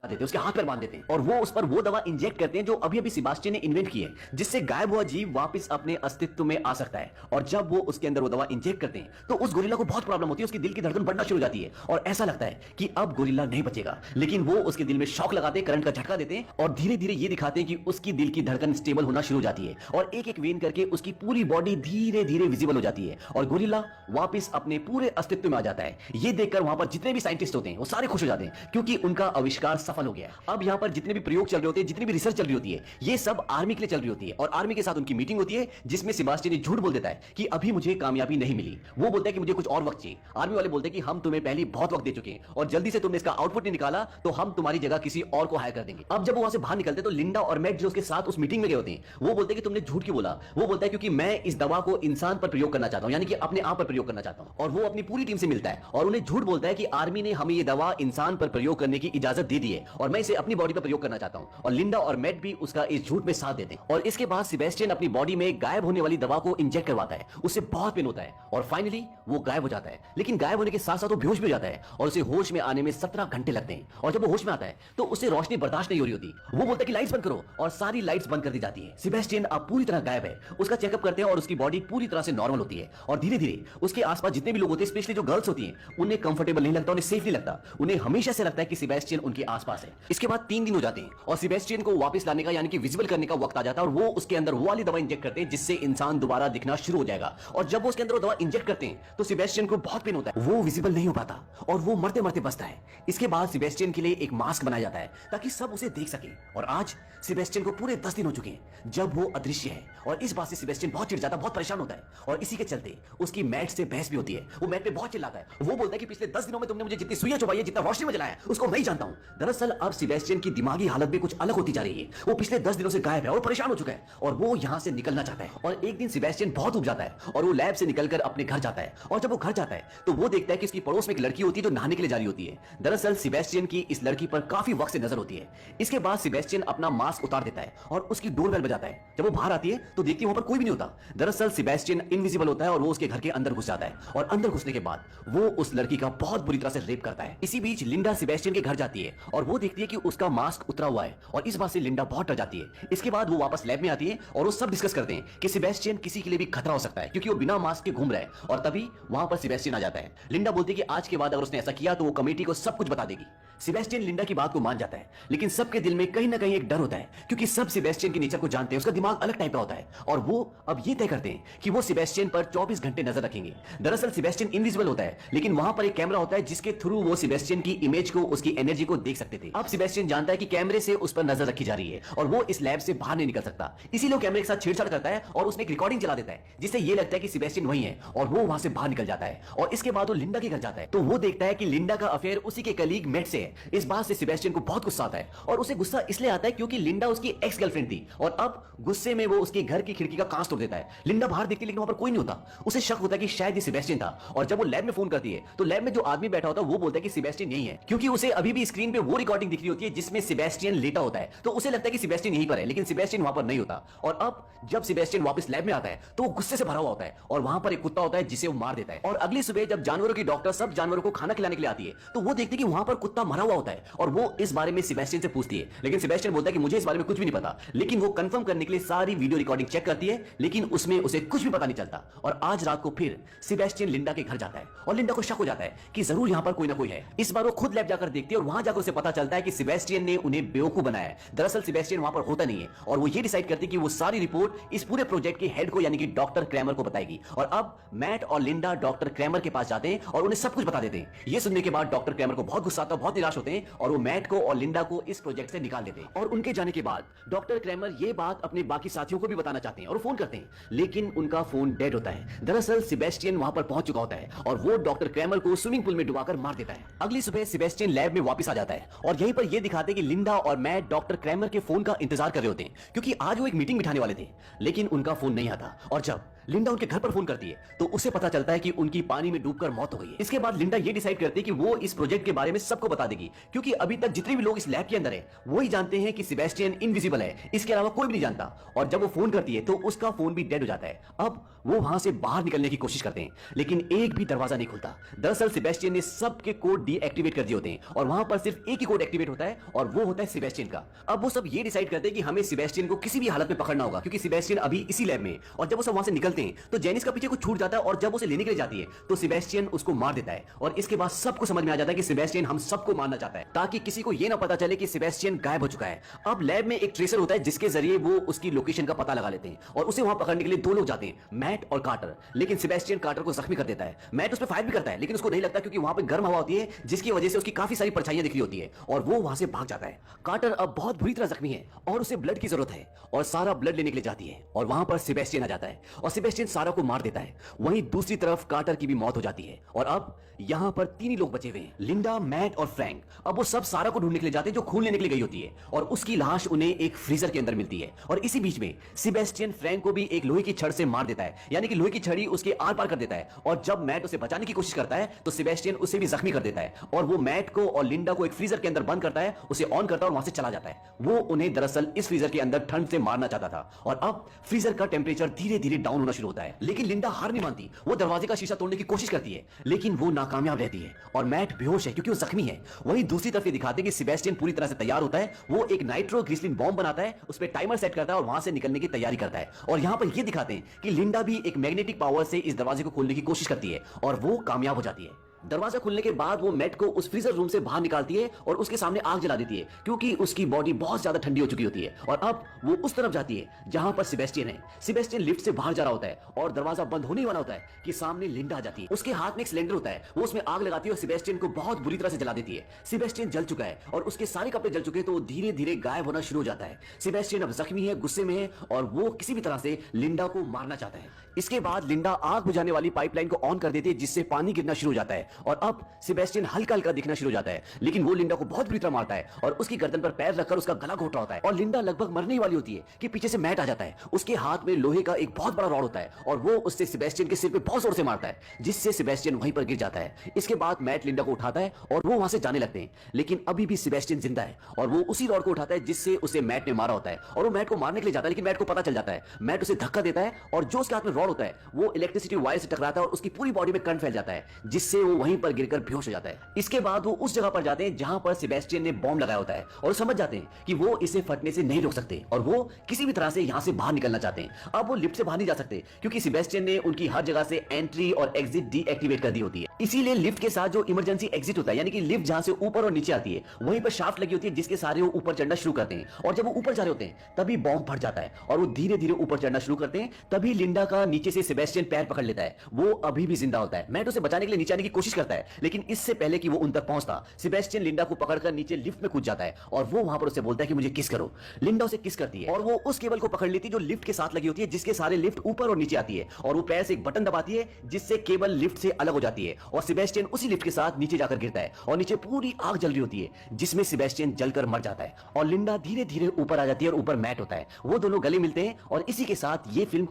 देते हैं, उसके हाथ पैर बांध देते हैं और वो उस पर वो दवा इंजेक्ट करते हैं जो अभी अभी सेबास्टियन ने इन्वेंट की है, जिससे गायब हुआ जीव वापस अपने अस्तित्व में आ सकता है। और जब वो उसके अंदर वो दवा इंजेक्ट करते हैं तो उस गोरिल्ला को बहुत प्रॉब्लम होती है, उसकी दिल की धड़कन बढ़ना शुरू हो जाती है और ऐसा लगता है कि अब गोरिल्ला नहीं बचेगा। लेकिन वो उसके दिल में शॉक लगाते हैं, करंट का झटका देते हैं और धीरे धीरे ये दिखाते हैं कि उसकी दिल की धड़कन स्टेबल होना शुरू हो जाती है और एक एक वेन करके उसकी पूरी बॉडी धीरे धीरे विजिबल हो जाती है और गोरिल्ला वापस अपने पूरे अस्तित्व में आ जाता है। ये देखकर वहां पर जितने भी साइंटिस्ट होते हैं वो सारे खुश हो जाते हैं क्योंकि उनका आविष्कार सफल हो गया। अब यहाँ पर जितने भी प्रयोग चल रहे होते हैं, जितनी भी रिसर्च चल रही होती है, ये सब आर्मी के लिए चल रही होती है और आर्मी के साथ उनकी मीटिंग होती है जिसमें सेबास्टियन झूठ बोल देता है कि अभी मुझे कामयाबी नहीं मिली। वो बोलता है कि मुझे कुछ और वक्त चाहिए। आर्मी वाले बोलते हैं कि हम तुम्हें पहले बहुत वक्त दे चुके हैं और जल्दी से तुमने इसका आउटपुट नहीं निकाला तो हम तुम्हारी जगह किसी और को हायर कर देंगे। अब जब वो वहां से बाहर निकलते तो लिंडा और मैट जो उसके साथ उस मीटिंग में गए होते हैं वो बोलते हैं कि तुमने झूठ क्यों बोला। वो बोलता है क्योंकि मैं इस दवा को इंसान पर प्रयोग करना चाहता हूं, यानी कि अपने आप पर प्रयोग करना चाहता हूं। और वो अपनी पूरी टीम से मिलता है और उन्हें झूठ बोलता है कि आर्मी ने हमें ये दवा इंसान पर प्रयोग करने की इजाजत दे दी है और मैं इसे अपनी बॉडी पर प्रयोग करना चाहता हूं। और लिंडा और मैट भी उसका इस झूठ में साथ देते हैं और इसके बाद सेबास्टियन अपनी बॉडी में गायब होने वाली दवा को इंजेक्ट करवाता है। उससे बहुत पेन होता है और फाइनली वो गायब हो जाता है। लेकिन गायब होने के साथ साथ वो बेहोश भी हो जाता है और उसे होश में आने में 17 घंटे लगते हैं। और जब वो होश में आता है तो उसे रोशनी बर्दाश्त नहीं हो रही होती। वो बोलता है कि लाइट्स बंद करो और सारी लाइट्स बंद कर दी जाती है। सेबास्टियन अब पूरी तरह गायब है। उसका चेकअप करते हैं और उसकी बॉडी पूरी तरह से नॉर्मल होती है और धीरे धीरे उसके आसपास जितने भी लोग होते हैं, स्पेशली जो गर्ल्स होती हैं, उन्हें कंफर्टेबल नहीं लगता, उन्हें सेफ नहीं लगता। उन्हें हमेशा से लगता है कि सेबास्टियन उनके आसपास है। इसके बाद 3 दिन हो जाते हैं और सेबास्टियन को वापस लाने का यानी कि विजिबल करने का वक्त आ जाता है और वो उसके अंदर वो वाली दवा इंजेक्ट करते हैं जिससे इंसान दोबारा दिखना शुरू हो जाएगा। और जब वो उसके अंदर वो दवा इंजेक्ट करते हैं तो सेबास्टियन को बहुत पेन होता है, वो विजिबल नहीं हो पाता और वो मरते मरते बचता है। इसके बाद सेबास्टियन के लिए एक मास्क बनाया जाता है ताकि सब उसे देख सके। और आज सेबास्टियन को पूरे 10 दिन हो चुके हैं जब वो अदृश्य है और इस बात से सेबास्टियन बहुत चिढ़ जाता है, बहुत परेशान होता है और इसी के चलते उसकी मैट से बहस भी होती है। वो मैट पे बहुत चिल्लाता है। वो बोलता है कि पिछले 10 दिनों में तुमने मुझे जितनी सुइयां चुभाई है, जितना रोशनी में जलाया उसको मैं ही जानता हूं। दरअसल अब सेबास्टियन की दिमागी हालत भी कुछ अलग होती जा रही है। वो पिछले 10 दिनों से गायब है और परेशान हो चुका है और वो यहां से निकलना चाहता है। और एक दिन सेबास्टियन बहुत उब जाता है और वो लैब से निकलकर अपने घर जाता है। और जब वो घर जाता है तो वो देखता है कि उसकी पड़ोस में एक लड़की होती है जो नहाने के लिए जा रही होती है। दरअसल सेबास्टियन की इस लड़की पर काफी वक्त से नजर होती है। इसके बाद सेबास्टियन अपना मास्क उतार देता है और उसकी डोरबेल बजाता है। जब वो बाहर आती है तो देखती है वहां पर कोई भी नहीं होता। दरअसल सेबास्टियन इनविजिबल होता है और वो उसके घर के अंदर घुस जाता है और अंदर घुसने के बाद वो उस लड़की का बहुत बुरी तरह से रेप करता है। इसी बीच लिंडा सेबास्टियन के घर जाती है और वो देखती है कि उसका मास्क उतरा हुआ है और इस बात से लिंडा बहुत डर जाती है। इसके बाद वो वापस लैब में आती है और वो सब डिस्कस करते हैं कि सेबास्टियन किसी के लिए भी खतरा हो सकता है क्योंकि वो बिना मास्क के घूम रहा है। और तभी वहां पर सेबास्टियन आ जाता है। लिंडा बोलती है कि आज के बाद अगर उसने ऐसा किया तो वो कमेटी को सब कुछ बता देगी। सेबास्टियन लिंडा की बात को मान जाता है लेकिन सबके दिल में कहीं ना कहीं एक डर होता है क्योंकि सब सेबास्टियन के नेचर को जानते हैं। उसका दिमाग अलग टाइप का होता है और वो अब ये तय करते हैं कि वो सेबास्टियन पर 24 घंटे नजर रखेंगे। दरअसल सेबास्टियन इनविजिबल होता है लेकिन वहां पर एक कैमरा होता है जिसके थ्रू वो सेबास्टियन की इमेज को, उसकी एनर्जी को देख सकते थे। अब सेबास्टियन जानता है कि कैमरे से उस पर नजर रखी जा रही है और वो इस लैब से बाहर नहीं निकल सकता। इसीलिए वो कैमरे के साथ छेड़छाड़ करता है और उसने एक रिकॉर्डिंग चला देता है जिससे ये लगता है कि सेबास्टियन वही है और वो वहां से बाहर निकल जाता है। और इसके बाद वो लिंडा के घर जाता है तो वो देखता है कि लिंडा का अफेयर उसी के कलीग मैट से है। इस बात से सेबास्टियन को बहुत गुस्सा आता है और उसे गुस्सा इसलिए आता है क्योंकि लिंडा उसकी एक्स गर्लफ्रेंड थी और अब गुस्से में वो उसके घर की खिड़की का कांच तोड़ देता है। लिंडा बाहर देखती है लेकिन वहां पर कोई नहीं होता। उसे शक होता है कि शायद ये सेबास्टियन था और जब वो लैब में फोन करती है तो लैब में जो आदमी बैठा होता है वो बोलता है कि सेबास्टियन यही है क्योंकि उसे अभी भी स्क्रीन पे वो रिकॉर्डिंग दिख रही होती है जिसमें सेबास्टियन लेटा होता है। तो उसे लगता है कि सेबास्टियन यहीं पर है लेकिन सेबास्टियन वहां पर नहीं होता। और अब जब सेबास्टियन वापस लैब में आता है तो वो गुस्से से भरा हुआ होता है और वहां पर एक कुत्ता होता है जिसे वो मार देता है। और अगली सुबह जब जानवरों की डॉक्टर सब जानवरों को खाना खिलाने के लिए आती है तो वो देखती है कि वहां पर कुत्ता मरा हुआ होता है और वो इस बारे में सेबास्टियन से पूछती है लेकिन सेबास्टियन बोलता है कि मुझे इस बारे में कुछ भी नहीं पता। लेकिन वो कंफर्म करने के लिए सारी वीडियो रिकॉर्डिंग चेक करती है लेकिन उसमें उसे कुछ भी पता नहीं चलता। और आज रात को फिर सेबास्टियन लिंडा के घर जाता है और लिंडा को शक हो जाता है कि जरूर यहां पर कोई ना कोई है। इस बार वो खुद लैब जाकर देखती है और वहां जाकर उसे पता चलता है कि सेबास्टियन ने उन्हें बेवकूफ बनाया है। दरअसल सेबास्टियन वहां पर होता नहीं है और वो ये डिसाइड करती है कि वो सारी रिपोर्ट इस पूरे प्रोजेक्ट के हेड को यानी कि डॉक्टर क्रैमर को बताएगी। और अब मैट और लिंडा डॉक्टर क्रैमर के पास जाते हैं और उन्हें सब कुछ बता देते हैं। ये सुनने के बाद डॉक्टर क्रैमर को बहुत गुस्सा आता है, बहुत निराश होते हैं और वो मैट को और लिंडा को इस प्रोजेक्ट से निकाल देते हैं। और उनके जाने के बाद डॉक्टर क्रैमर ये बात अपने बाकी साथियों को भी बताना चाहते हैं और फोन करते हैं लेकिन उनका फोन डेड होता है। दरअसल सेबास्टियन वहां पर पहुंच चुका होता है और वो डॉक्टर क्रैमर को स्विमिंग पूल में डुबाकर मार देता है। अगली सुबह सेबास्टियन लैब में वापस आ जाता है और यहीं पर ये दिखाते हैं कि लिंडा और मैट डॉक्टर क्रैमर के फोन का इंतजार कर रहे होते हैं क्योंकि आज वो एक मीटिंग बिठाने वाले थे लेकिन उनका फोन नहीं आता। और जब लिंडा उनके घर पर फोन करती है तो उसे पता चलता है कि उनकी पानी में डूबकर मौत हो गई है। इसके बाद लिंडा ये डिसाइड करती है कि वो इस प्रोजेक्ट के बारे में सबको बता देगी, क्योंकि अभी तक जितने भी लोग इस लैब के अंदर है वही जानते हैं कि सेबेस्टियन इनविजिबल है, इसके अलावा कोई भी नहीं जानता। और जब वो फोन करती है तो उसका फोन भी डेड हो जाता है। अब वो वहां से बाहर निकलने की कोशिश करते हैं लेकिन एक भी दरवाजा नहीं खुलता। दरअसल सेबेस्टियन ने सबके कोड डीएक्टिवेट कर दिए होते हैं और वहां पर सिर्फ एक ही कोड एक्टिवेट होता है और वो होता है सेबेस्टियन का। अब वो सब ये डिसाइड करते हैं कि हमें सेबेस्टियन को किसी भी हालत में पकड़ना होगा, क्योंकि सेबेस्टियन अभी इसी लैब में। और जब वो सब वहां से निकलते हैं तो जेनिस का पीछे कुछ छूट जाता है और जब उसे लेने के लिए जाती है तो सेबेस्टियन उसको मार देता है। और इसके बाद सबको समझ में आ जाता है कि सेबेस्टियन हम सबको मारना चाहता है ताकि किसी को यह ना पता चले कि सेबेस्टियन गायब हो चुका है। अब लैब में एक ट्रेसर होता है जिसके जरिए वो उसकी लोकेशन का पता लगा लेते हैं और उसे वहां पकड़ने के लिए दो लोग जाते हैं, मैट और कार्टर। लेकिन सेबेस्टियन कार्टर को जख्मी कर देता है। मैट उस पर फायर भी करता है लेकिन उसको नहीं लगता, क्योंकि वहां पर गर्म हवा होती है जिसकी वजह से उसकी काफी सारी परछाइयां दिख रही होती है और वो वहां से भाग जाता है। कार्टर अब बहुत बुरी तरह जख्मी है और उसे ब्लड की जरूरत है और सारा ब्लड लेने के लिए जाती है और वहां पर सेबेस्टियन आ जाता है और सेबेस्टियन सारा को मार देता है। वहीं दूसरी तरफ कार्टर की भी मौत हो जाती है और अब यहां पर तीन ही लोग बचे हुए हैं, लिंडा, मैट और फ्रैंक। अब वो सब सारा को ढूंढने के लिए जाते हैं जो खून लेने के लिए गई होती है और उसकी लाश उन्हें एक फ्रीजर के अंदर मिलती है। और इसी बीच में सेबेस्टियन फ्रैंक को भी एक लोहे की छड़ से मार देता है, यानी कि लोहे की छड़ी उसके आर पार कर देता है। और जब मैट उसे बचाने की कोशिश करता है तो सेबेस्टियन उसे भी जख्मी कर देता है और वो मैट को और लिंडा को एक फ्रीजर के अंदर बंद करता है, उसे ऑन करता है और वहां से चला जाता है। वो उन्हें दरअसल इस फ्रीजर के अंदर ठंड से मारना चाहता था और अब फ्रीजर का टेम्परेचर धीरे धीरे डाउन होना शुरू होता है। लेकिन लिंडा हार नहीं मानती, वो दरवाजे का शीशा तोड़ने की कोशिश करती है लेकिन वो नाकामयाब रहती है और मैट बेहोश है क्योंकि वो जख्मी है। वहीं दूसरी तरफ ये दिखाते हैं कि सेबेस्टियन पूरी तरह से तैयार होता है। वो एक नाइट्रो ग्लिसरीन बॉम्ब बनाता है, उस पर टाइमर सेट करता है और वहां से निकलने की तैयारी करता है। और यहां पर ये दिखाते हैं कि लिंडा भी एक मैग्नेटिक पावर से इस दरवाजे को खोलने की कोशिश करती है और वो कामयाब हो जाती है। दरवाजा खुलने के बाद वो मैट को उस फ्रीजर रूम से बाहर निकालती है और उसके सामने आग जला देती है, क्योंकि उसकी बॉडी बहुत ज्यादा ठंडी हो चुकी होती है। और अब वो उस तरफ जाती है जहां पर सेबेस्टियन है। सेबेस्टियन लिफ्ट से बाहर जा रहा होता है और दरवाजा बंद होने वाला होता है कि सामने लिंडा आ जाती है। उसके हाथ में एक सिलेंडर होता है, वो उसमें आग लगाती है और सेबेस्टियन को बहुत बुरी तरह से जला देती है। सेबेस्टियन जल चुका है और उसके सारे कपड़े जल चुके हैं तो वो धीरे धीरे गायब होना शुरू हो जाता है। सेबेस्टियन अब जख्मी है, गुस्से में है और वो किसी भी तरह से लिंडा को मारना चाहता है। इसके बाद लिंडा आग बुझाने वाली पाइपलाइन को ऑन कर देती है जिससे पानी गिरना शुरू हो जाता है और अब सेबेस्टियन हल्का हल्का दिखना शुरू हो जाता है। लेकिन वो लिंडा को बहुत बुरी तरह मारता है और उसकी गर्दन पर पैर रखकर उसका गला घोट रहा होता है और लिंडा लगभग मरने ही वाली होती है कि पीछे से मैट आ जाता है। उसके हाथ में लोहे का एक बहुत बड़ा रॉड होता है और वो उससे सेबेस्टियन के सिर पे बहुत जोर से मारता है जिससे सेबेस्टियन वहीं पर गिर जाता है। इसके बाद मैट लिंडा को उठाता है और वो वहां से जाने लगते हैं, लेकिन अभी भी सेबेस्टियन जिंदा है और वो उसी रॉड को उठाता है जिससे उसे मैट ने मारा होता है और वो मैट को मारने के लिए जाता है। लेकिन मैट को पता चल जाता है, मैट उसे धक्का देता है और जो उसके हाथ में रॉड होता है वो इलेक्ट्रिसिटी वायर से टकराता है और उसकी पूरी बॉडी में करंट फैल जाता है जिससे वो वहीं पर गिरकर बेहोश हो जाता है। इसके बाद वो उस जगह पर जाते हैं जहां पर सेबेस्टियन ने बॉम्ब लगाया होता है और समझ जाते हैं कि वो इसे फटने से नहीं रोक सकते और वो किसी भी तरह से यहां से बाहर निकलना चाहते हैं। अब वो लिफ्ट से बाहर नहीं जा सकते क्योंकि सेबेस्टियन ने उनकी हर जगह से एंट्री और एग्जिट डीएक्टिवेट कर दी होती है। इसीलिए लिफ्ट के साथ जो इमरजेंसी एग्जिट होता है, यानी कि लिफ्ट जहां से ऊपर और नीचे आती है, वहीं पर शाफ्ट लगी होती है जिसके सारे वो ऊपर चढ़ना शुरू करते हैं। और जब वो ऊपर जा रहे होते हैं तभी बॉम्ब फट जाता है और वो धीरे धीरे ऊपर चढ़ना शुरू करते हैं। तभी लिंडा का नीचे से सेबेस्टियन पैर पकड़ लेता है, वो अभी भी जिंदा होता है। मैट उसे बचाने के लिए नीचे आने की कोशिश करता है लेकिन इससे पहले कि वो उन तक पहुंचता सेबेस्टियन लिंडा को पकड़कर नीचे लिफ्ट में कूद जाता है और वो वहां पर उसे बोलता है कि मुझे किस करो। लिंडा उसे किस करती है और वो उस केबल को पकड़ लेती है जो लिफ्ट के साथ लगी होती है जिसके सारे लिफ्ट ऊपर और नीचे आती है और वो पैर से एक बटन दबाती है जिससे केबल लिफ्ट से अलग हो जाती है और सेबेस्टियन उसी लिफ्ट के साथ नीचे जाकर गिरता है और नीचे पूरी आग जल रही होती है जिसमें सेबेस्टियन जलकर मर जाता है और लिंडा धीरे धीरे ऊपर आ जाती है और ऊपर मैट होता है। वो दोनों गले मिलते हैं और इसी के साथ ये फिल्म